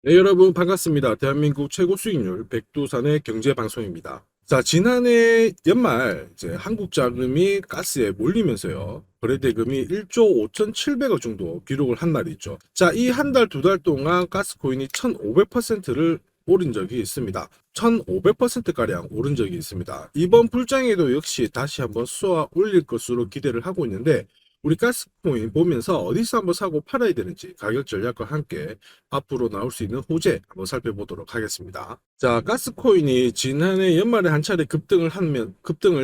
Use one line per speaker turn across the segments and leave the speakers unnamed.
네, 여러분 반갑습니다. 대한민국 최고 수익률 백두산의 경제방송입니다. 자, 지난해 연말 이제 한국 자금이 가스에 몰리면서요. 거래대금이 1조 5,700억 정도 기록을 한 날이 있죠. 자, 이 한 달, 두 달 동안 가스코인이 1,500%를 오른 적이 있습니다. 1,500%가량 오른 적이 있습니다. 이번 불장에도 역시 다시 한번 쏘아 올릴 것으로 기대를 하고 있는데, 우리 가스코인 보면서 어디서 한번 사고 팔아야 되는지 가격 전략과 함께 앞으로 나올 수 있는 호재 한번 살펴보도록 하겠습니다. 자, 가스코인이 지난해 연말에 한 차례 급등을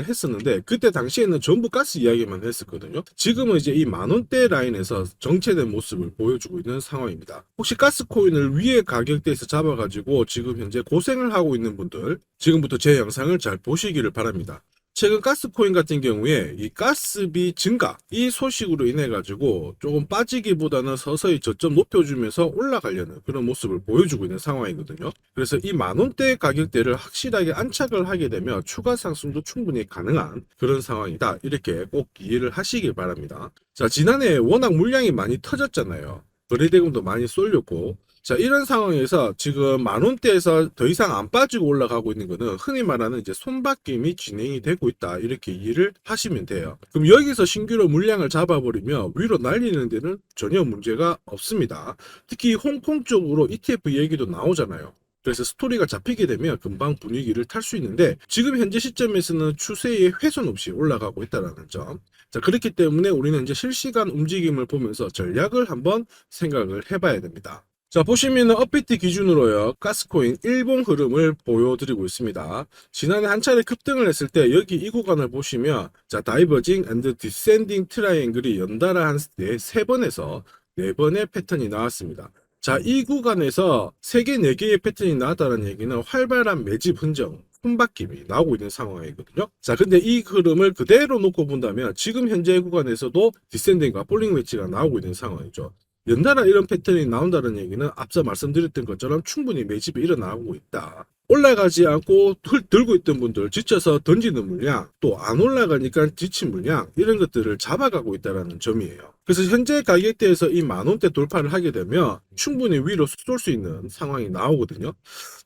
했었는데, 그때 당시에는 전부 가스 이야기만 했었거든요. 지금은 이제 이 만원대 라인에서 정체된 모습을 보여주고 있는 상황입니다. 혹시 가스코인을 위에 가격대에서 잡아가지고 지금 현재 고생을 하고 있는 분들, 지금부터 제 영상을 잘 보시기를 바랍니다. 최근 가스코인 같은 경우에 이 가스비 증가 이 소식으로 인해 가지고 조금 빠지기보다는 서서히 저점 높여주면서 올라가려는 그런 모습을 보여주고 있는 상황이거든요. 그래서 이 만원대 가격대를 확실하게 안착을 하게 되면 추가 상승도 충분히 가능한 그런 상황이다, 이렇게 꼭 이해를 하시길 바랍니다. 자, 지난해 워낙 물량이 많이 터졌잖아요. 거래대금도 많이 쏠렸고, 자, 이런 상황에서 지금 만원대에서 더 이상 안 빠지고 올라가고 있는 거는 흔히 말하는 이제 손바뀜이 진행이 되고 있다, 이렇게 이해를 하시면 돼요. 그럼 여기서 신규로 물량을 잡아버리면 위로 날리는 데는 전혀 문제가 없습니다. 특히 홍콩 쪽으로 ETF 얘기도 나오잖아요. 그래서 스토리가 잡히게 되면 금방 분위기를 탈 수 있는데, 지금 현재 시점에서는 추세에 훼손 없이 올라가고 있다는 점. 자, 그렇기 때문에 우리는 이제 실시간 움직임을 보면서 전략을 한번 생각을 해봐야 됩니다. 자, 보시면은 업비트 기준으로요, 가스코인 일봉 흐름을 보여드리고 있습니다. 지난해 한 차례 급등을 했을 때 여기 이 구간을 보시면, 자, 다이버징 앤드 디센딩 트라이앵글이 연달아 한 세 번에서 네 번의 패턴이 나왔습니다. 자, 이 구간에서 3개, 4개의 패턴이 나왔다는 얘기는 활발한 매집 흔적, 손바뀜이 나오고 있는 상황이거든요. 자, 근데 이 흐름을 그대로 놓고 본다면 지금 현재 구간에서도 디센딩과 폴링 웨지가 나오고 있는 상황이죠. 연달아 이런 패턴이 나온다는 얘기는 앞서 말씀드렸던 것처럼 충분히 매집이 일어나고 있다. 올라가지 않고 들고 있던 분들, 지쳐서 던지는 물량, 또 안 올라가니까 지친 물량, 이런 것들을 잡아가고 있다는 점이에요. 그래서 현재 가격대에서 이 만원대 돌파를 하게 되면 충분히 위로 쏠 수 있는 상황이 나오거든요.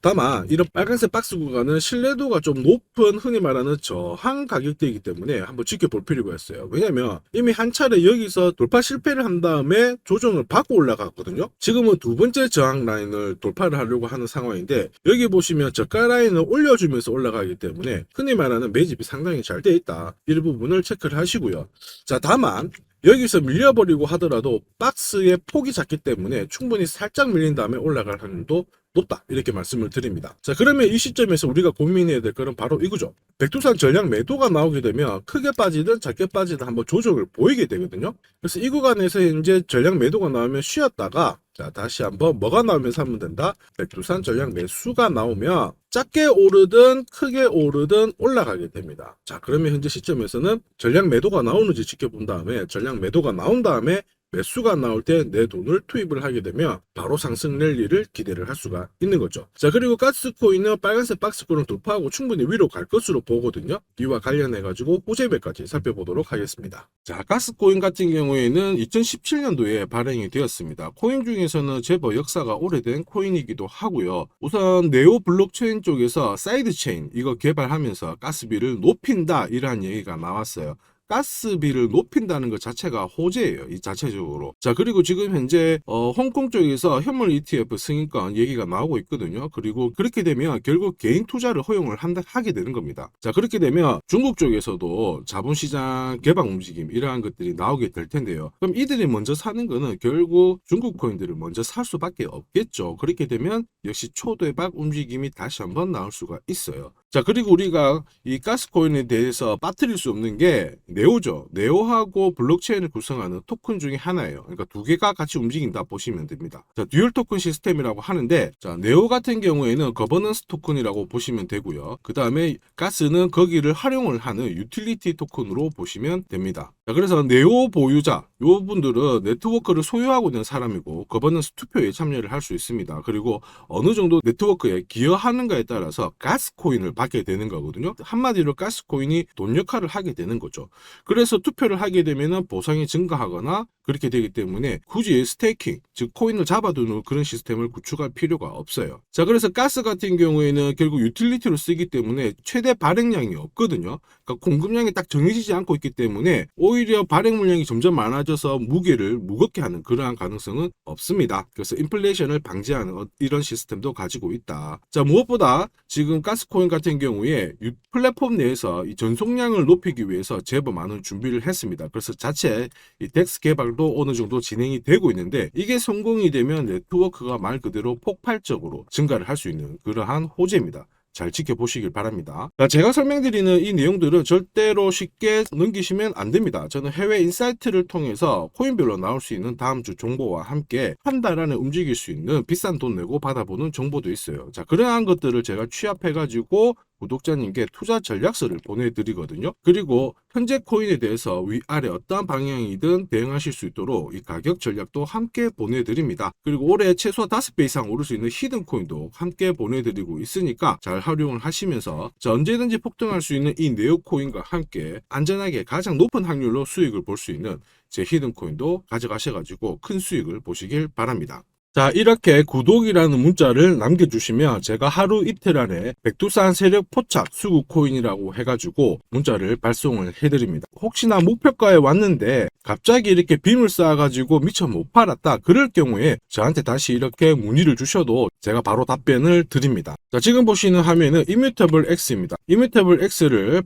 다만 이런 빨간색 박스 구간은 신뢰도가 좀 높은, 흔히 말하는 저항 가격대이기 때문에 한번 지켜볼 필요가 있어요. 왜냐면 이미 한 차례 여기서 돌파 실패를 한 다음에 조정을 받고 올라갔거든요. 지금은 두 번째 저항 라인을 돌파를 하려고 하는 상황인데, 여기 보시면 저가 라인을 올려주면서 올라가기 때문에 흔히 말하는 매집이 상당히 잘 돼 있다, 이 부분을 체크를 하시고요. 자, 다만 여기서 밀려버리고 하더라도 박스의 폭이 작기 때문에 충분히 살짝 밀린 다음에 올라갈 확률도 높다, 이렇게 말씀을 드립니다. 자, 그러면 이 시점에서 우리가 고민해야 될 거는 바로 이거죠. 백두산 전략 매도가 나오게 되면 크게 빠지든 작게 빠지든 한번 조정을 보이게 되거든요. 그래서 이 구간에서 이제 전략 매도가 나오면 쉬었다가, 자, 다시 한번 뭐가 나오면 사면 된다? 백두산 전략 매수가 나오면 작게 오르든 크게 오르든 올라가게 됩니다. 자, 그러면 현재 시점에서는 전략 매도가 나오는지 지켜본 다음에, 전략 매도가 나온 다음에 매수가 나올 때 내 돈을 투입을 하게 되면 바로 상승 랠리를 기대를 할 수가 있는 거죠. 자, 그리고 가스코인은 빨간색 박스권을 돌파하고 충분히 위로 갈 것으로 보거든요. 이와 관련해 가지고 호재배까지 살펴보도록 하겠습니다. 자, 가스코인 같은 경우에는 2017년도에 발행이 되었습니다. 코인 중에서는 제법 역사가 오래된 코인이기도 하고요. 우선 네오 블록체인 쪽에서 사이드체인 이거 개발하면서 가스비를 높인다, 이러한 얘기가 나왔어요. 가스비를 높인다는 것 자체가 호재예요, 이 자체적으로. 자, 그리고 지금 현재 홍콩 쪽에서 현물 ETF 승인권 얘기가 나오고 있거든요. 그리고 그렇게 되면 결국 개인 투자를 허용을 하게 되는 겁니다. 자, 그렇게 되면 중국 쪽에서도 자본시장 개방 움직임, 이러한 것들이 나오게 될 텐데요. 그럼 이들이 먼저 사는 거는 결국 중국 코인들을 먼저 살 수밖에 없겠죠. 그렇게 되면 역시 초대박 움직임이 다시 한번 나올 수가 있어요. 자, 그리고 우리가 이 가스코인에 대해서 빠뜨릴 수 없는 게 네오죠. 네오하고 블록체인을 구성하는 토큰 중에 하나예요. 그러니까 두 개가 같이 움직인다 보시면 됩니다. 자, 듀얼 토큰 시스템이라고 하는데, 자, 네오 같은 경우에는 거버넌스 토큰이라고 보시면 되고요. 그 다음에 가스는 거기를 활용을 하는 유틸리티 토큰으로 보시면 됩니다. 자, 그래서 네오 보유자, 요 분들은 네트워크를 소유하고 있는 사람이고 거버넌스 투표에 참여를 할 수 있습니다. 그리고 어느 정도 네트워크에 기여하는가에 따라서 가스코인을 받게 되는 거거든요. 한마디로 가스코인이 돈 역할을 하게 되는 거죠. 그래서 투표를 하게 되면은 보상이 증가하거나 그렇게 되기 때문에 굳이 스테이킹, 즉 코인을 잡아두는 그런 시스템을 구축할 필요가 없어요. 자, 그래서 가스 같은 경우에는 결국 유틸리티로 쓰기 때문에 최대 발행량이 없거든요. 그러니까 공급량이 딱 정해지지 않고 있기 때문에 오히려 발행 물량이 점점 많아져서 무게를 무겁게 하는 그러한 가능성은 없습니다. 그래서 인플레이션을 방지하는 이런 시스템도 가지고 있다. 자, 무엇보다 지금 가스코인 같은 경우에 플랫폼 내에서 이 전송량을 높이기 위해서 제법 많은 준비를 했습니다. 그래서 자체 이 덱스 개발도 어느 정도 진행이 되고 있는데 이게 성공이 되면 네트워크가 말 그대로 폭발적으로 증가를 할 수 있는 그러한 호재입니다. 잘 지켜보시길 바랍니다. 제가 설명드리는 이 내용들은 절대로 쉽게 넘기시면 안 됩니다. 저는 해외 인사이트를 통해서 코인별로 나올 수 있는 다음 주 정보와 함께 한 달 안에 움직일 수 있는 비싼 돈 내고 받아보는 정보도 있어요. 자, 그러한 것들을 제가 취합해가지고 구독자님께 투자 전략서를 보내드리거든요. 그리고 현재 코인에 대해서 위아래 어떠한 방향이든 대응하실 수 있도록 이 가격 전략도 함께 보내드립니다. 그리고 올해 최소 5배 이상 오를 수 있는 히든 코인도 함께 보내드리고 있으니까 잘 활용을 하시면서 언제든지 폭등할 수 있는 이 네오 코인과 함께 안전하게 가장 높은 확률로 수익을 볼 수 있는 제 히든 코인도 가져가셔가지고 큰 수익을 보시길 바랍니다. 자, 이렇게 구독이라는 문자를 남겨주시면 제가 하루 이틀 안에 백두산 세력 포착 수구 코인이라고 해가지고 문자를 발송을 해드립니다. 혹시나 목표가에 왔는데 갑자기 이렇게 빔을 쌓아가지고 미처 못 팔았다 그럴 경우에 저한테 다시 이렇게 문의를 주셔도 제가 바로 답변을 드립니다. 자, 지금 보시는 화면은 이뮤터블 X입니다. 이뮤터블 X를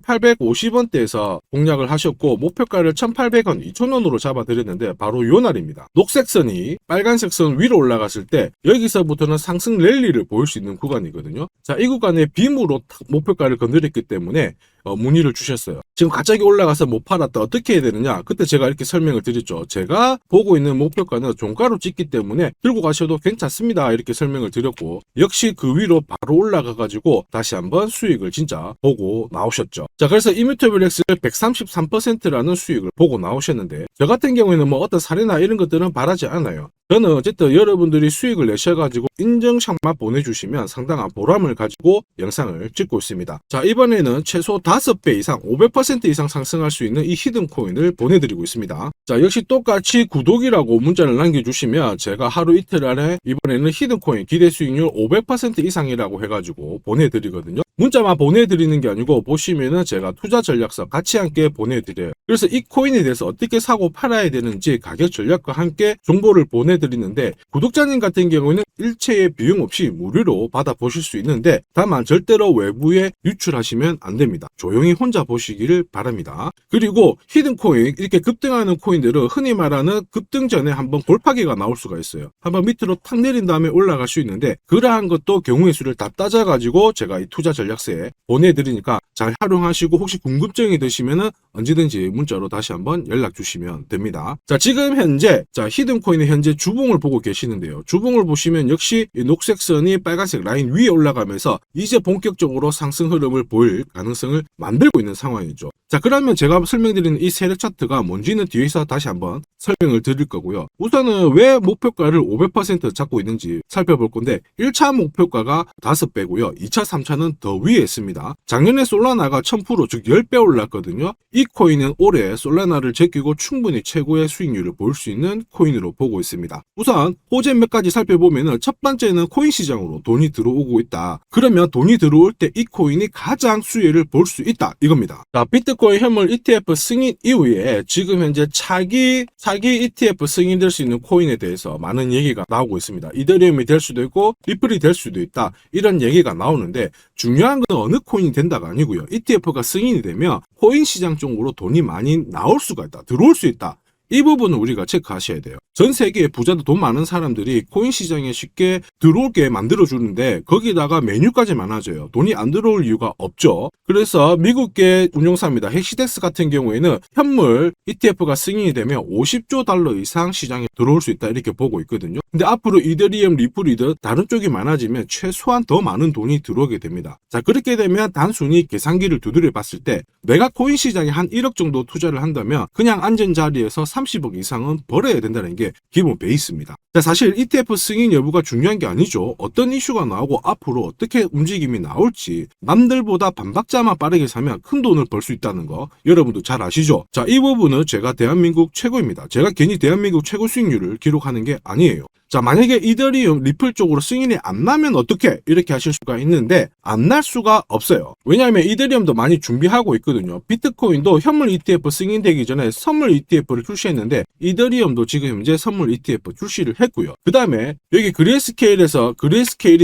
850원대에서 공략을 하셨고 목표가를 1,800원, 2,000원으로 잡아드렸는데 바로 요 날입니다. 녹색 선이 빨간색 선 위로 올라갔을 때 여기서부터는 상승 랠리를 보일 수 있는 구간이거든요. 자, 이 구간에 빔으로 목표가를 건드렸기 때문에 문의를 주셨어요. 지금 갑자기 올라가서 못 팔았다 어떻게 해야 되느냐, 그때 제가 이렇게 설명을 드렸죠. 제가 보고 있는 목표가는 종가로 찍기 때문에 들고 가셔도 괜찮습니다 이렇게 설명을 드렸고, 역시 그 위로 바로 올라가 가지고 다시 한번 수익을 진짜 보고 나오셨죠. 자, 그래서 이뮤터블 X를 133%라는 수익을 보고 나오셨는데 저 같은 경우에는 뭐 어떤 사례나 이런 것들은 바라지 않아요. 저는 어쨌든 여러분들이 수익을 내셔가지고 인증샷만 보내주시면 상당한 보람을 가지고 영상을 찍고 있습니다. 자, 이번에는 최소 5배 이상 500% 이상 상승할 수 있는 이 히든 코인을 보내드리고 있습니다. 자, 역시 똑같이 구독이라고 문자를 남겨주시면 제가 하루 이틀 안에 이번에는 히든 코인 기대 수익률 500% 이상이라고 해가지고 보내드리거든요. 문자만 보내드리는 게 아니고 보시면은 제가 투자 전략서 같이 함께 보내드려요. 그래서 이 코인에 대해서 어떻게 사고 팔아야 되는지 가격 전략과 함께 정보를 보내드리는데 구독자님 같은 경우는 일체의 비용 없이 무료로 받아보실 수 있는데 다만 절대로 외부에 유출하시면 안 됩니다. 조용히 혼자 보시기를 바랍니다. 그리고 히든 코인, 이렇게 급등하는 코인들은 흔히 말하는 급등 전에 한번 골파기가 나올 수가 있어요. 한번 밑으로 탁 내린 다음에 올라갈 수 있는데 그러한 것도 경우의 수를 다 따져가지고 제가 이 투자 전략서에 보내드리니까 잘 활용하시고 혹시 궁금증이 드시면은 언제든지 문자로 다시 한번 연락 주시면 됩니다. 자, 지금 현재 히든 코인의 현재 주봉을 보고 계시는데요. 주봉을 보시면 역시 이 녹색 선이 빨간색 라인 위에 올라가면서 이제 본격적으로 상승 흐름을 보일 가능성을 만들고 있는 상황이죠. 자, 그러면 제가 설명드리는 이 세력 차트가 뭔지는 뒤에서 다시 한번 설명을 드릴 거고요. 우선은 왜 목표가를 500% 잡고 있는지 살펴볼 건데 1차 목표가가 5배고요. 2차, 3차는 더 위에 있습니다. 작년에 솔라나가 1000% 즉 10배 올랐거든요. 이 코인은 올해 솔라나를 제끼고 충분히 최고의 수익률을 볼 수 있는 코인으로 보고 있습니다. 우선 호재 몇 가지 살펴보면은 첫 번째는 코인 시장으로 돈이 들어오고 있다. 그러면 돈이 들어올 때 이 코인이 가장 수혜를 볼 수 있다 이겁니다. 자, 비트코인 현물 ETF 승인 이후에 지금 현재 차기 ETF 승인될 수 있는 코인에 대해서 많은 얘기가 나오고 있습니다. 이더리움이 될 수도 있고 리플이 될 수도 있다 이런 얘기가 나오는데 중요한 건 어느 코인이 된다가 아니고요. ETF가 승인이 되면 코인 시장 쪽으로 돈이 많이 나올 수가 있다, 들어올 수 있다. 이 부분은 우리가 체크하셔야 돼요. 전 세계의 부자도 돈 많은 사람들이 코인 시장에 쉽게 들어올게 만들어주는데 거기다가 메뉴까지 많아져요. 돈이 안 들어올 이유가 없죠. 그래서 미국계 운용사입니다. 헥시덱스 같은 경우에는 현물 ETF가 승인이 되면 $50조 이상 시장에 들어올 수 있다 이렇게 보고 있거든요. 근데 앞으로 이더리움, 리플이든 다른 쪽이 많아지면 최소한 더 많은 돈이 들어오게 됩니다. 자, 그렇게 되면 단순히 계산기를 두드려 봤을 때 내가 코인 시장에 한 1억 정도 투자를 한다면 그냥 앉은 자리에서 30억 이상은 벌어야 된다는 게 기본 베이스입니다. 자, 사실 ETF 승인 여부가 중요한 게 아니죠. 어떤 이슈가 나오고 앞으로 어떻게 움직임이 나올지 남들보다 반박자만 빠르게 사면 큰 돈을 벌 수 있다는 거 여러분도 잘 아시죠? 자, 이 부분은 제가 대한민국 최고입니다. 제가 괜히 대한민국 최고 수익률을 기록하는 게 아니에요. 자, 만약에 이더리움, 리플 쪽으로 승인이 안 나면 어떻게? 이렇게 하실 수가 있는데 안 날 수가 없어요. 왜냐하면 이더리움도 많이 준비하고 있거든요. 비트코인도 현물 ETF 승인되기 전에 선물 ETF를 출시했는데 이더리움도 지금 현재 선물 ETF 출시를 했고요. 그 다음에 여기 그레이스케일이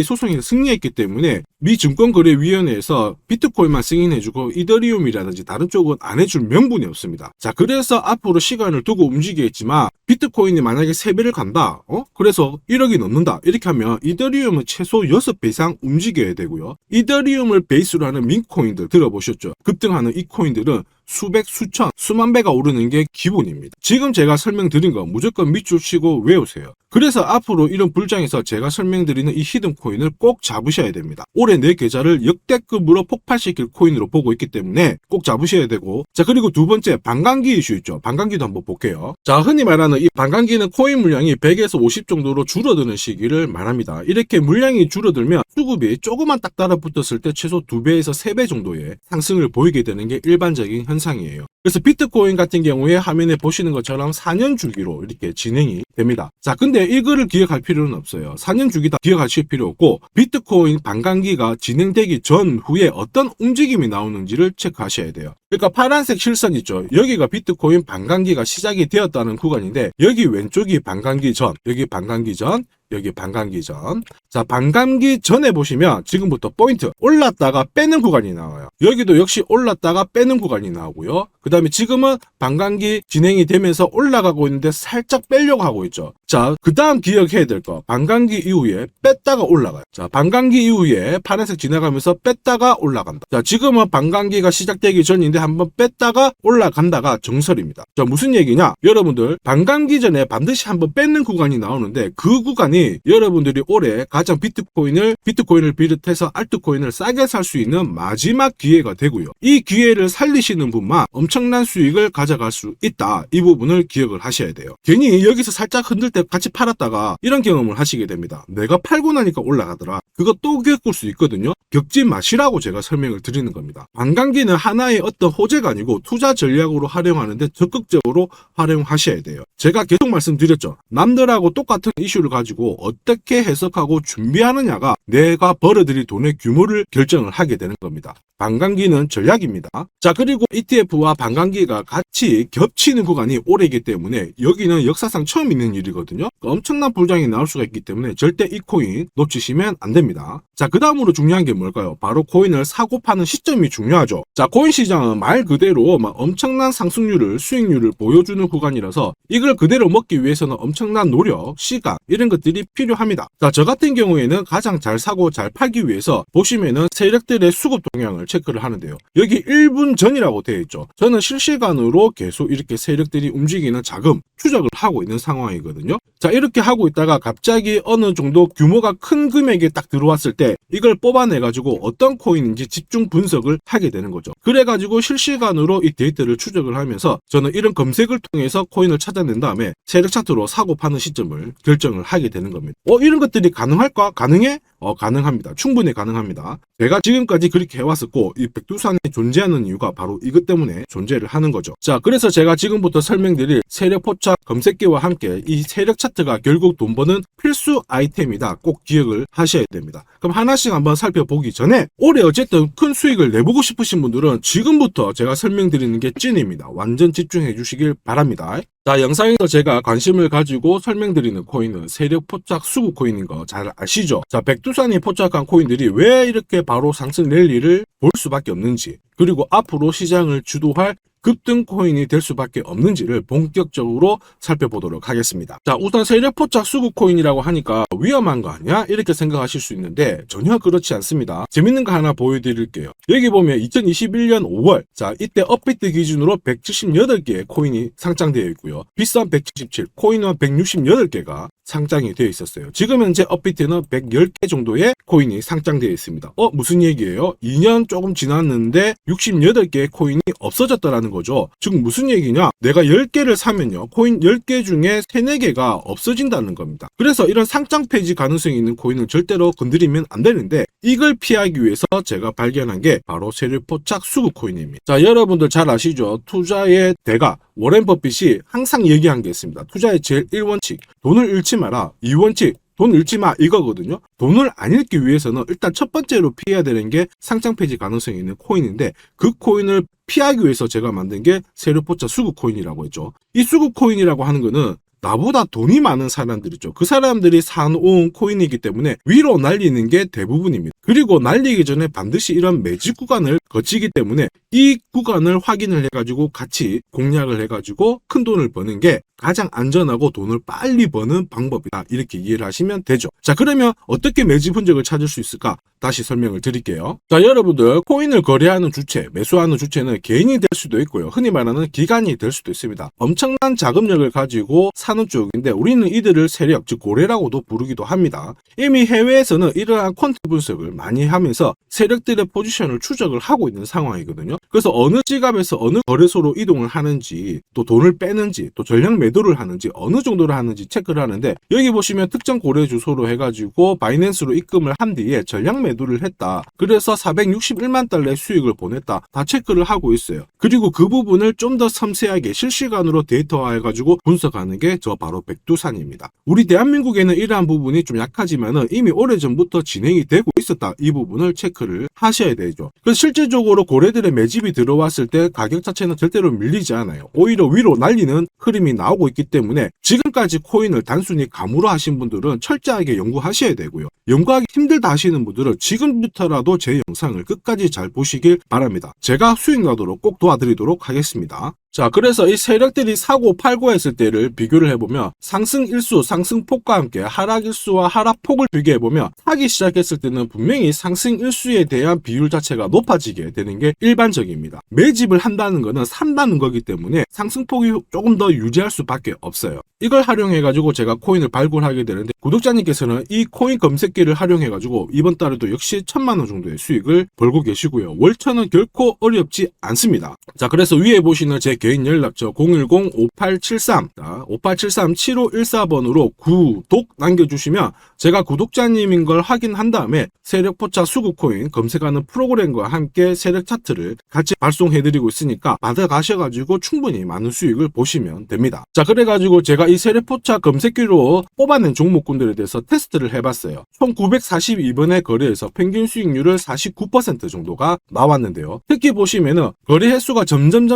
소송에서 승리했기 때문에 미 증권거래위원회에서 비트코인만 승인해주고 이더리움이라든지 다른 쪽은 안 해줄 명분이 없습니다. 자, 그래서 앞으로 시간을 두고 움직이겠지만 비트코인이 만약에 3배를 간다. 그래서 1억이 넘는다. 이렇게 하면 이더리움은 최소 6배 이상 움직여야 되고요. 이더리움을 베이스로 하는 민코인들 들어보셨죠? 급등하는 이 코인들은 수백, 수천, 수만 배가 오르는 게 기본입니다. 지금 제가 설명드린 거 무조건 밑줄 치고 외우세요. 그래서 앞으로 이런 불장에서 제가 설명드리는 이 히든코인을 꼭 잡으셔야 됩니다. 올해 내 계좌를 역대급으로 폭발시킬 코인으로 보고 있기 때문에 꼭 잡으셔야 되고, 자, 그리고 두 번째 반감기 이슈 있죠. 반감기도 한번 볼게요. 자, 흔히 말하는 이 반감기는 코인 물량이 100에서 50 정도로 줄어드는 시기를 말합니다. 이렇게 물량이 줄어들면 수급이 조금만 딱 달라붙었을 때 최소 2배에서 3배 정도의 상승을 보이게 되는 게 일반적인 현상이에요. 그래서 비트코인 같은 경우에 화면에 보시는 것처럼 4년 주기로 이렇게 진행이 됩니다. 자, 근데 이거를 기억할 필요는 없어요. 4년 주기 다 기억하실 필요 없고 비트코인 반감기가 진행되기 전후에 어떤 움직임이 나오는지를 체크하셔야 돼요. 그러니까 파란색 실선 있죠. 여기가 비트코인 반감기가 시작이 되었다는 구간인데 여기 왼쪽이 반감기 전, 여기 반감기 전, 여기 반감기 전. 자, 반감기 전에 보시면 지금부터 포인트 올랐다가 빼는 구간이 나와요. 여기도 역시 올랐다가 빼는 구간이 나오고요. 그 다음에 지금은 반감기 진행이 되면서 올라가고 있는데 살짝 빼려고 하고 있죠. 자, 그 다음 기억해야 될 거, 반감기 이후에 뺐다가 올라가요. 자, 반감기 이후에 파란색 지나가면서 뺐다가 올라간다. 자, 지금은 반감기가 시작되기 전인데 한번 뺐다가 올라간다가 정설입니다. 자, 무슨 얘기냐? 여러분들 반감기 전에 반드시 한번 뺏는 구간이 나오는데 그 구간이 여러분들이 올해 가장 비트코인을 비롯해서 알트코인을 싸게 살 수 있는 마지막 기회가 되고요. 이 기회를 살리시는 분만 엄청난 수익을 가져갈 수 있다. 이 부분을 기억을 하셔야 돼요. 괜히 여기서 살짝 흔들 때 같이 팔았다가 이런 경험을 하시게 됩니다. 내가 팔고 나니까 올라가더라. 그거 또 겪을 수 있거든요. 겪지 마시라고 제가 설명을 드리는 겁니다. 반감기는 하나의 어떤 호재가 아니고 투자 전략으로 활용하는데 적극적으로 활용하셔야 돼요. 제가 계속 말씀드렸죠. 남들하고 똑같은 이슈를 가지고 어떻게 해석하고 준비하느냐가 내가 벌어들일 돈의 규모를 결정을 하게 되는 겁니다. 반감기는 전략입니다. 자, 그리고 ETF와 반감기가 같이 겹치는 구간이 올해이기 때문에 여기는 역사상 처음 있는 일이거든요. 엄청난 불장이 나올 수가 있기 때문에 절대 이 코인 놓치시면 안 됩니다. 자, 그 다음으로 중요한 게 뭘까요? 바로 코인을 사고 파는 시점이 중요하죠. 자, 코인 시장은 말 그대로 엄청난 상승률을, 수익률을 보여주는 구간이라서 이걸 그대로 먹기 위해서는 엄청난 노력, 시간 이런 것들이 필요합니다. 자, 저 같은 경우에는 가장 잘 사고 잘 팔기 위해서 보시면은 세력들의 수급 동향을 체크를 하는데요. 여기 1분 전이라고 되어 있죠. 저는 실시간으로 계속 이렇게 세력들이 움직이는 자금 추적을 하고 있는 상황이거든요. 자, 이렇게 하고 있다가 갑자기 어느 정도 규모가 큰 금액이 딱 들어왔을 때 이걸 뽑아내가지고 어떤 코인인지 집중 분석을 하게 되는 거죠. 그래가지고 실시간으로 이 데이터를 추적을 하면서 저는 이런 검색을 통해서 코인을 찾아낸 다음에 세력 차트로 사고 파는 시점을 결정을 하게 되는 겁니다. 이런 것들이 가능할까? 가능해? 가능합니다. 충분히 가능합니다. 제가 지금까지 그렇게 해왔었고 이 백두산이 존재하는 이유가 바로 이것 때문에 존재를 하는 거죠. 자, 그래서 제가 지금부터 설명드릴 세력 포착 검색기와 함께 이 세력 차트가 결국 돈 버는 필수 아이템이다. 꼭 기억을 하셔야 됩니다. 그럼 하나씩 한번 살펴보기 전에 올해 어쨌든 큰 수익을 내보고 싶으신 분들은 지금부터 제가 설명드리는 게 찐입니다. 완전 집중해 주시길 바랍니다. 자, 영상에서 제가 관심을 가지고 설명드리는 코인은 세력 포착 수급 코인인 거 잘 아시죠? 자, 백두산이 포착한 코인들이 왜 이렇게 바로 상승 랠리를 볼 수밖에 없는지, 그리고 앞으로 시장을 주도할 급등 코인이 될 수밖에 없는지를 본격적으로 살펴보도록 하겠습니다. 자, 우선 세력 포착 수급 코인이라고 하니까 위험한 거 아니야? 이렇게 생각하실 수 있는데 전혀 그렇지 않습니다. 재밌는 거 하나 보여드릴게요. 여기 보면 2021년 5월, 자, 이때 업비트 기준으로 178개의 코인이 상장되어 있고요. 비싼 177, 코인은 168개가 상장이 되어 있었어요. 지금 현재 업비트는 110개 정도의 코인이 상장되어 있습니다. 무슨 얘기예요? 2년 조금 지났는데 68개의 코인이 없어졌다라는 거죠. 즉 무슨 얘기냐? 내가 10개를 사면요, 코인 10개 중에 3, 4개가 없어진다는 겁니다. 그래서 이런 상장 폐지 가능성이 있는 코인은 절대로 건드리면 안 되는데, 이걸 피하기 위해서 제가 발견한 게 바로 세력포착 수급 코인입니다. 자, 여러분들 잘 아시죠? 투자의 대가 워렌 버핏이 항상 얘기한 게 있습니다. 투자의 제일 1원칙, 돈을 잃지 마라. 2원칙, 돈 잃지 마, 이거거든요. 돈을 안 잃기 위해서는 일단 첫 번째로 피해야 되는 게 상장 폐지 가능성이 있는 코인인데, 그 코인을 피하기 위해서 제가 만든 게 세력포착 수급 코인이라고 했죠. 이 수급 코인이라고 하는 거는 나보다 돈이 많은 사람들이죠. 그 사람들이 사놓은 코인이기 때문에 위로 날리는 게 대부분입니다. 그리고 날리기 전에 반드시 이런 매집 구간을 거치기 때문에 이 구간을 확인을 해가지고 같이 공략을 해가지고 큰 돈을 버는 게 가장 안전하고 돈을 빨리 버는 방법이다, 이렇게 이해를 하시면 되죠. 자, 그러면 어떻게 매집 흔적을 찾을 수 있을까? 다시 설명을 드릴게요. 자, 여러분들 코인을 거래하는 주체, 매수하는 주체는 개인이 될 수도 있고요, 흔히 말하는 기관이 될 수도 있습니다. 엄청난 자금력을 가지고 사는 쪽인데 우리는 이들을 세력, 즉 고래라고도 부르기도 합니다. 이미 해외에서는 이러한 퀀트 분석을 많이 하면서 세력들의 포지션을 추적을 하고 있는 상황이거든요. 그래서 어느 지갑에서 어느 거래소로 이동을 하는지, 또 돈을 빼는지, 또 전량 매도를 하는지, 어느 정도를 하는지 체크를 하는데, 여기 보시면 특정 거래 주소로 해가지고 바이낸스로 입금을 한 뒤에 전량 매도를 했다, 그래서 461만 달러의 수익을 보냈다, 다 체크를 하고 있어요. 그리고 그 부분을 좀 더 섬세하게 실시간으로 데이터화해가지고 분석하는 게 저 바로 백두산입니다. 우리 대한민국에는 이러한 부분이 좀 약하지만은 이미 오래전부터 진행이 되고 있었다, 이 부분을 체크를 하셔야 되죠. 그래서 실질적으로 고래들의 매집이 들어왔을 때 가격 자체는 절대로 밀리지 않아요. 오히려 위로 날리는 흐름이 나오고 있기 때문에 지금까지 코인을 단순히 감으로 하신 분들은 철저하게 연구하셔야 되고요. 연구하기 힘들다 하시는 분들은 지금부터라도 제 영상을 끝까지 잘 보시길 바랍니다. 제가 수익 나도록 꼭 도와드리도록 하겠습니다. 자, 그래서 이 세력들이 사고 팔고 했을 때를 비교를 해보면 상승 일수, 상승폭과 함께 하락 일수와 하락폭을 비교해보면 사기 시작했을 때는 분명히 상승 일수에 대한 비율 자체가 높아지게 되는 게 일반적입니다. 매집을 한다는 거는 산다는 거기 때문에 상승폭이 조금 더 유지할 수밖에 없어요. 이걸 활용해가지고 제가 코인을 발굴하게 되는데, 구독자님께서는 이 코인 검색기를 활용해가지고 이번 달에도 역시 1000만원 정도의 수익을 벌고 계시고요. 월천은 결코 어렵지 않습니다. 자, 그래서 위에 보시는 제 개인 연락처 010-5873-7514번으로 구독 남겨주시면 제가 구독자님인 걸 확인한 다음에 세력포착 수급코인 검색하는 프로그램과 함께 세력 차트를 같이 발송해드리고 있으니까 받아가셔가지고 충분히 많은 수익을 보시면 됩니다. 자, 그래가지고 제가 이 세력포착 검색기로 뽑아낸 종목군들에 대해서 테스트를 해봤어요. 총 942번의 거래에서 평균 수익률을 49% 정도가 나왔는데요. 특히 보시면은 거래 횟수가 점점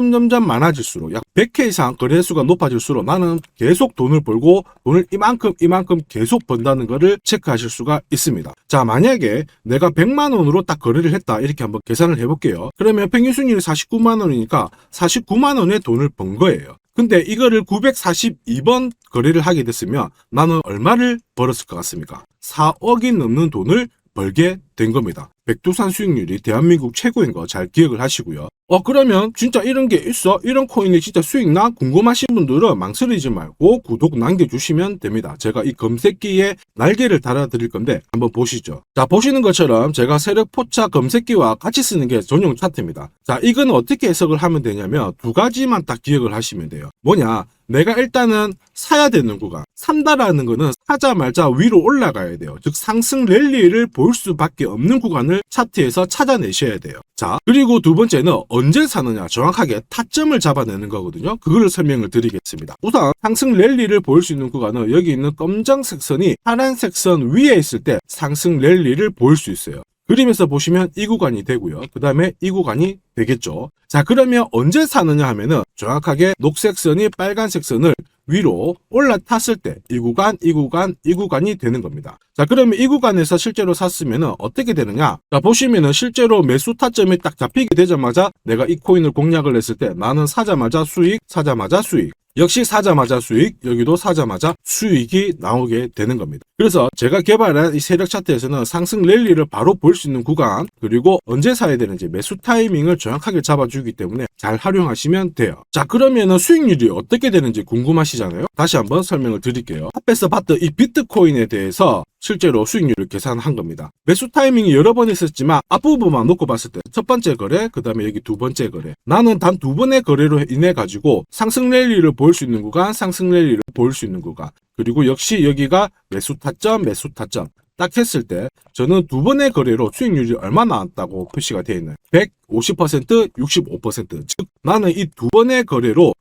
많아질수록 약 100회 이상 거래 횟수가 높아질수록 나는 계속 돈을 벌고 돈을 이만큼 계속 번다는 거를 체크하실 수가 있습니다. 자, 만약에 내가 100만원으로 딱 거래를 했다, 이렇게 한번 계산을 해볼게요. 그러면 평균 수익률이 49만원이니까 49만원의 돈을 번 거예요. 근데 이거를 942번 거래를 하게 됐으면 나는 얼마를 벌었을 것 같습니까? 4억이 넘는 돈을 벌게 된 겁니다. 백두산 수익률이 대한민국 최고인 거 잘 기억을 하시고요. 그러면 진짜 이런 게 있어? 이런 코인이 진짜 수익 나? 궁금하신 분들은 망설이지 말고 구독 남겨주시면 됩니다. 제가 이 검색기에 날개를 달아드릴 건데 한번 보시죠. 자, 보시는 것처럼 제가 세력포착 검색기와 같이 쓰는 게 전용 차트입니다. 자, 이건 어떻게 해석을 하면 되냐면 두 가지만 딱 기억을 하시면 돼요. 뭐냐? 내가 일단은 사야 되는 구간, 산다라는 거는 사자마자 위로 올라가야 돼요. 즉 상승 랠리를 볼 수밖에 없는 구간을 차트에서 찾아내셔야 돼요. 자, 그리고 두 번째는 언제 사느냐, 정확하게 타점을 잡아내는 거거든요. 그거를 설명을 드리겠습니다. 우선 상승 랠리를 볼 수 있는 구간은 여기 있는 검정색 선이 파란색 선 위에 있을 때 상승 랠리를 볼 수 있어요. 그림에서 보시면 이 구간이 되고요. 그 다음에 이 구간이 되겠죠. 자, 그러면 언제 사느냐 하면은 정확하게 녹색 선이 빨간색 선을 위로 올라탔을 때 이 구간이 되는 겁니다. 자, 그러면 이 구간에서 실제로 샀으면은 어떻게 되느냐? 자, 보시면은 실제로 매수 타점이 딱 잡히게 되자마자 내가 이 코인을 공략을 했을 때 나는 사자마자 수익, 역시 사자마자 수익, 여기도 사자마자 수익이 나오게 되는 겁니다. 그래서 제가 개발한 이 세력 차트에서는 상승 랠리를 바로 볼 수 있는 구간, 그리고 언제 사야 되는지 매수 타이밍을 정확하게 잡아주기 때문에 잘 활용하시면 돼요. 자, 그러면은 수익률이 어떻게 되는지 궁금하시잖아요. 다시 한번 설명을 드릴게요. 앞에서 봤던 이 비트코인에 대해서 실제로 수익률을 계산한 겁니다. 매수 타이밍이 여러 번 있었지만 앞부분만 놓고 봤을 때 첫 번째 거래, 그 다음에 여기 두 번째 거래. 나는 단 두 번의 거래로 인해 가지고 상승 랠리를 볼 수 있는 구간, 상승 랠리를 볼 수 있는 구간. 그리고 역시 여기가 매수 타점, 매수 타점. 딱 했을 때 저는 두 번의 거래로 수익률이 얼마 나왔다고 표시가 되어 있나요? 150%, 65%. 즉 나는 이 두 번의 거래로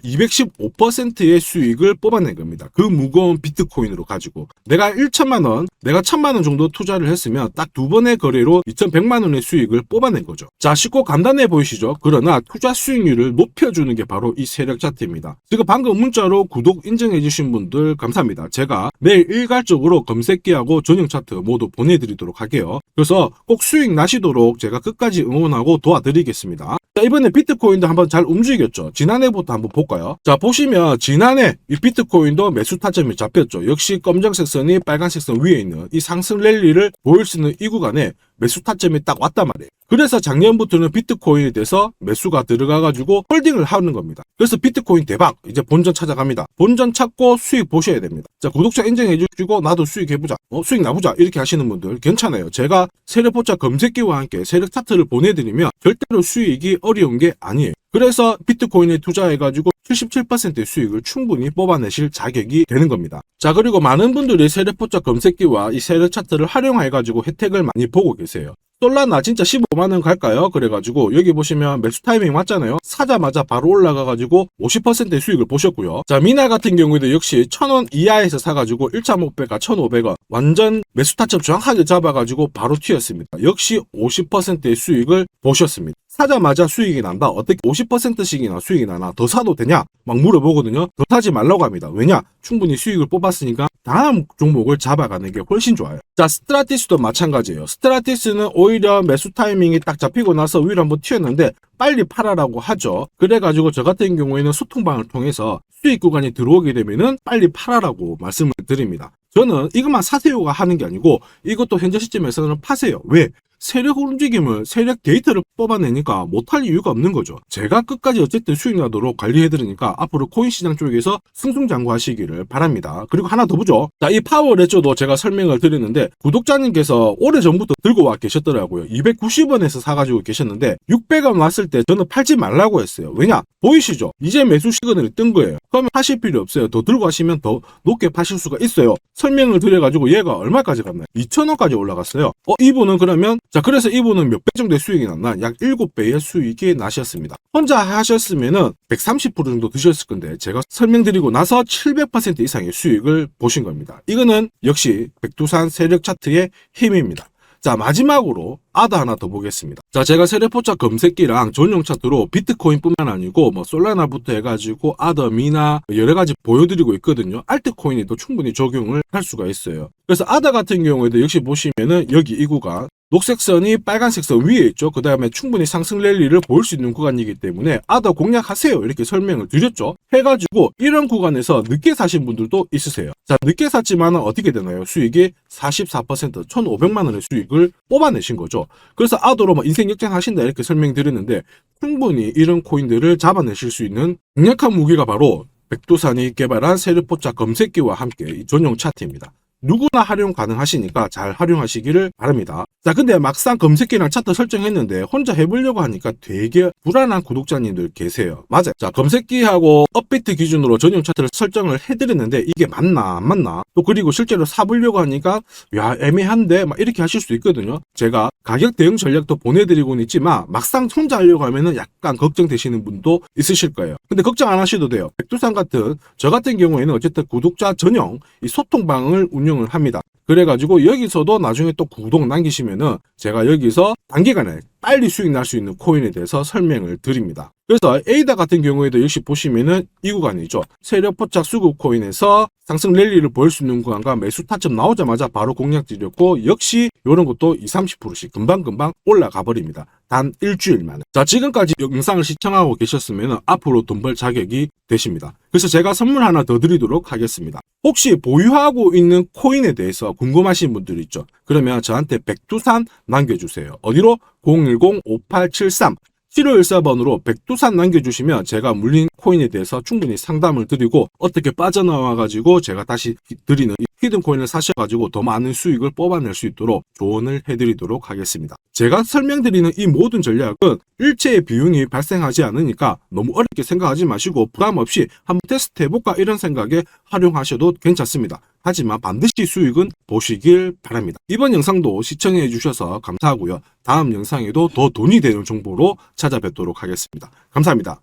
215%의 수익을 뽑아낸 겁니다. 그 무거운 비트코인으로 가지고 내가 1천만 원, 내가 1천만 원 정도 투자를 했으면 딱 두 번의 거래로 2,100만 원의 수익을 뽑아낸 거죠. 자, 쉽고 간단해 보이시죠? 그러나 투자 수익률을 높여주는 게 바로 이 세력 차트입니다. 지금 방금 문자로 구독 인증해 주신 분들 감사합니다. 제가 매일 일괄적으로 검색기하고 전용 차트 모두 보내드리도록 할게요. 그래서 꼭 수익 나시도록 제가 끝까지 응원하고 도와드리겠습니다. 자, 이번에 비트코인도 한번 잘 움직였죠. 지난해부터 한번 볼까요? 자, 보시면 지난해 이 비트코인도 매수 타점이 잡혔죠. 역시 검정색 선이 빨간색 선 위에 있는 이 상승 랠리를 보일 수 있는 이 구간에 매수 타점이 딱 왔단 말이에요. 그래서 작년부터는 비트코인에 대해서 매수가 들어가가지고 홀딩을 하는 겁니다. 그래서 비트코인 대박, 이제 본전 찾아갑니다. 본전 찾고 수익 보셔야 됩니다. 자, 구독자 인정해주시고 나도 수익해보자, 수익 나보자 이렇게 하시는 분들 괜찮아요. 제가 세력포차 검색기와 함께 세력 차트를 보내드리면 절대로 수익이 어려운 게 아니에요. 그래서 비트코인에 투자해가지고 77%의 수익을 충분히 뽑아내실 자격이 되는 겁니다. 자, 그리고 많은 분들이 세력포차 검색기와 이 세력 차트를 활용해가지고 혜택을 많이 보고 계세요. 솔라나 진짜 15만원 갈까요? 그래가지고 여기 보시면 매수 타이밍 왔잖아요. 사자마자 바로 올라가가지고 50%의 수익을 보셨고요. 자, 미나 같은 경우에도 역시 1,000원 이하에서 사가지고 1,500가 1,500원 완전 매수 타점 정확하게 잡아가지고 바로 튀었습니다. 역시 50%의 수익을 보셨습니다. 사자마자 수익이 난다. 어떻게 50%씩이나 수익이 나나? 더 사도 되냐? 막 물어보거든요. 더 사지 말라고 합니다. 왜냐? 충분히 수익을 뽑았으니까 다음 종목을 잡아가는 게 훨씬 좋아요. 자, 스트라티스도 마찬가지예요. 스트라티스는 오히려 매수 타이밍이 딱 잡히고 나서 위로 한번 튀었는데 빨리 팔아라고 하죠. 그래가지고 저 같은 경우에는 소통방을 통해서 수익 구간이 들어오게 되면은 빨리 팔아라고 말씀을 드립니다. 저는 이것만 사세요가 하는 게 아니고 이것도 현재 시점에서는 파세요. 왜? 세력 움직임을, 세력 데이터를 뽑아내니까 못할 이유가 없는 거죠. 제가 끝까지 어쨌든 수익 나도록 관리해드리니까 앞으로 코인 시장 쪽에서 승승장구하시기를 바랍니다. 그리고 하나 더 보죠. 자, 이 파워레저도 제가 설명을 드렸는데 구독자님께서 오래전부터 들고 와 계셨더라고요. 290원에서 사가지고 계셨는데 600원 왔을 때 저는 팔지 말라고 했어요. 왜냐? 보이시죠? 이제 매수 시그널이 뜬 거예요. 그러면 하실 필요 없어요. 더 들고 가시면 더 높게 파실 수가 있어요. 설명을 드려가지고 얘가 얼마까지 갔나요? 2,000원까지 올라갔어요. 이분은 그러면 자, 그래서 이분은 몇 배 정도의 수익이 났나? 약 7배의 수익이 나셨습니다. 혼자 하셨으면은 130% 정도 드셨을 건데 제가 설명드리고 나서 700% 이상의 수익을 보신 겁니다. 이거는 역시 백두산 세력 차트의 힘입니다. 자, 마지막으로 아더 하나 더 보겠습니다. 자, 제가 세력포차 검색기랑 전용 차트로 비트코인뿐만 아니고 뭐 솔라나부터 해가지고 아더, 미나 여러 가지 보여드리고 있거든요. 알트코인에도 충분히 적용을 할 수가 있어요. 그래서 아더 같은 경우에도 역시 보시면은 여기 이 구간 녹색 선이 빨간색 선 위에 있죠. 그 다음에 충분히 상승 랠리를 볼 수 있는 구간이기 때문에 아더 공략하세요 이렇게 설명을 드렸죠. 해가지고 이런 구간에서 늦게 사신 분들도 있으세요. 자, 늦게 샀지만 어떻게 되나요? 수익이 44% 1,500만 원의 수익을 뽑아내신 거죠. 그래서 아더로 뭐 인생 역전하신다 이렇게 설명드렸는데 충분히 이런 코인들을 잡아내실 수 있는 강력한 무기가 바로 백두산이 개발한 세력포차 검색기와 함께 이 전용 차트입니다. 누구나 활용 가능하시니까 잘 활용하시기를 바랍니다. 자, 근데 막상 검색기랑 차트 설정했는데 혼자 해보려고 하니까 되게 불안한 구독자님들 계세요. 맞아요. 자, 검색기하고 업비트 기준으로 전용 차트를 설정을 해드렸는데 이게 맞나 안 맞나? 또 그리고 실제로 사보려고 하니까 야, 애매한데 막 이렇게 하실 수 있거든요. 제가 가격 대응 전략도 보내드리고는 있지만 막상 혼자 하려고 하면은 약간 걱정되시는 분도 있으실 거예요. 근데 걱정 안 하셔도 돼요. 백두산 같은 저 같은 경우에는 어쨌든 구독자 전용 이 소통방을 운영을 합니다. 그래가지고 여기서도 나중에 또 구독 남기시면은 제가 여기서 단기간에 빨리 수익 날 수 있는 코인에 대해서 설명을 드립니다. 그래서 에이다 같은 경우에도 역시 보시면은 이 구간이죠. 세력포착 수급 코인에서 상승 랠리를 보일 수 있는 구간과 매수 타점 나오자마자 바로 공략 드렸고 역시 이런 것도 20-30%씩 금방금방 올라가 버립니다. 단 일주일 만에. 자, 지금까지 영상을 시청하고 계셨으면 앞으로 돈 벌 자격이 되십니다. 그래서 제가 선물 하나 더 드리도록 하겠습니다. 혹시 보유하고 있는 코인에 대해서 궁금하신 분들 있죠? 그러면 저한테 백두산 남겨주세요. 어디로? 010-5873 7514번으로 백두산 남겨주시면 제가 물린 코인에 대해서 충분히 상담을 드리고 어떻게 빠져나와가지고 제가 다시 드리는 이 히든 코인을 사셔가지고 더 많은 수익을 뽑아낼 수 있도록 조언을 해드리도록 하겠습니다. 제가 설명드리는 이 모든 전략은 일체의 비용이 발생하지 않으니까 너무 어렵게 생각하지 마시고 부담 없이 한번 테스트 해볼까 이런 생각에 활용하셔도 괜찮습니다. 하지만 반드시 수익은 보시길 바랍니다. 이번 영상도 시청해 주셔서 감사하고요. 다음 영상에도 더 돈이 되는 정보로 찾아뵙도록 하겠습니다. 감사합니다.